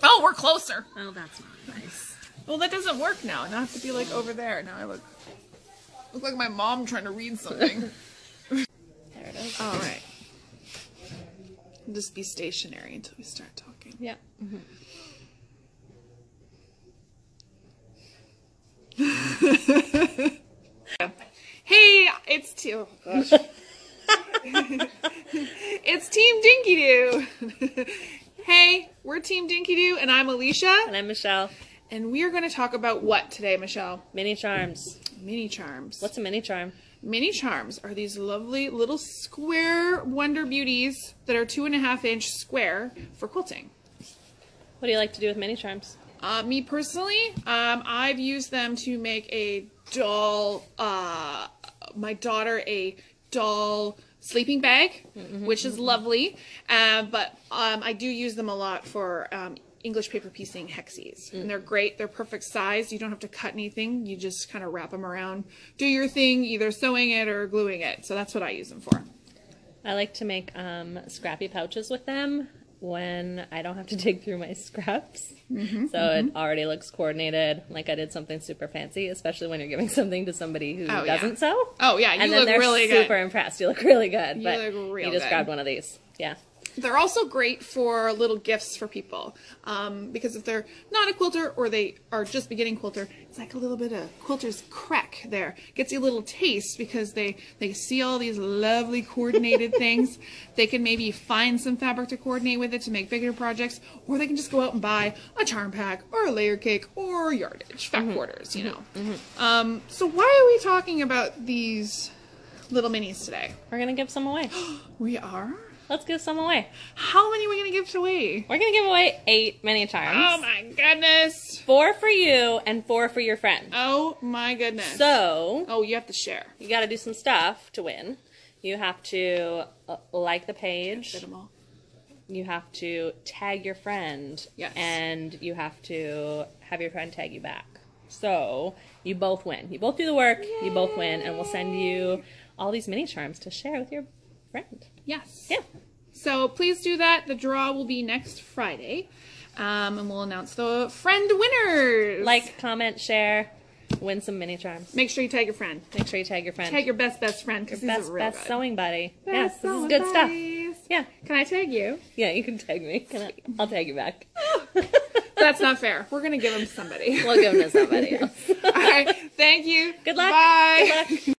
Oh, we're closer. Oh, that's not nice. Well, that doesn't work now. Now I have to be like over there. Now I look like my mom trying to read something. There it is. All right. Just be stationary until we start talking. Yeah. Mm-hmm. Hey, it's oh gosh. It's Team Dinkydoo. Hey, we're Team Dinkydoo, and I'm Alicia. And I'm Michelle. And we are going to talk about what today, Michelle? Mini charms. Mini charms. What's a mini charm? Mini charms are these lovely little square wonder beauties that are 2.5-inch square for quilting. What do you like to do with mini charms? Me personally, I've used them to make a doll, my daughter a doll sleeping bag, which is lovely. But I do use them a lot for English paper piecing hexies. And they're great. They're perfect size. You don't have to cut anything. You just kind of wrap them around. Do your thing, either sewing it or gluing it. So that's what I use them for. I like to make scrappy pouches with them when I don't have to dig through my scraps. It already looks coordinated, like I did something super fancy, especially when you're giving something to somebody who doesn't sew. Oh yeah, you and look then really they're good. super impressed. You look really good. You But look real you just good. grabbed one of these. Yeah. They're also great for little gifts for people, because if they're not a quilter or they are just beginning quilter, it's like a little bit of quilter's crack there. Gets you a little taste because they see all these lovely coordinated things. They can maybe find some fabric to coordinate with it to make bigger projects, or they can just go out and buy a charm pack or a layer cake or yardage, fat quarters, you know. So why are we talking about these little minis today? We're going to give some away. We are? Let's give some away. How many are we going to give away? We're going to give away 8 mini charms. Oh my goodness. 4 for you and 4 for your friend. Oh my goodness. So, oh, you have to share. You got to do some stuff to win. You have to like the page. Fit them all. You have to tag your friend. Yes. And you have to have your friend tag you back. So, you both win. You both do the work. Yay. You both win. And we'll send you all these mini charms to share with your friend. Yes. Yeah. So please do that. The draw will be next Friday. And we'll announce the friend winners. Like, comment, share, win some mini charms. Make sure you tag your friend. Make sure you tag your friend. Tag your best friend because he's a real best good. sewing buddy. Best Yes, this is sewing good buddies. stuff. Yeah. Can I tag you? Yeah, you can tag me. I'll tag you back. That's not fair. We're going to give him to somebody. We'll give him to somebody else. All right. Thank you. Good luck. Bye. Good luck.